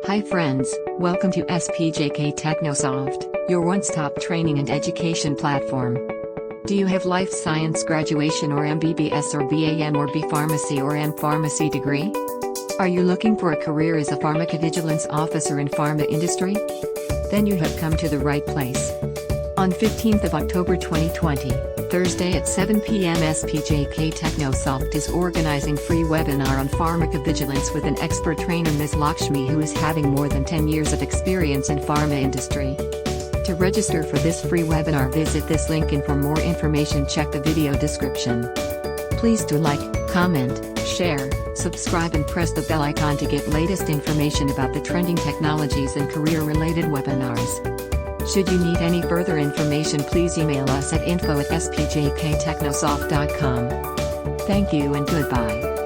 Hi friends, welcome to SPJK Technosoft, your one-stop training and education platform. Do you have life science graduation or MBBS or BAM or B Pharmacy or M Pharmacy degree? Are you looking for a career as a pharmacovigilance officer in pharma industry? Then you have come to the right place. On 15th of October 2020, Thursday at 7 p.m. SPJK Technosoft is organizing free webinar on pharmacovigilance with an expert trainer Ms. Lakshmi, who is having more than 10 years of experience in pharma industry. To register for this free webinar, visit this link, and for more information check the video description. Please do like, comment, share, subscribe and press the bell icon to get latest information about the trending technologies and career-related webinars. Should you need any further information, please email us at info@spjktechnosoft.com. Thank you and goodbye.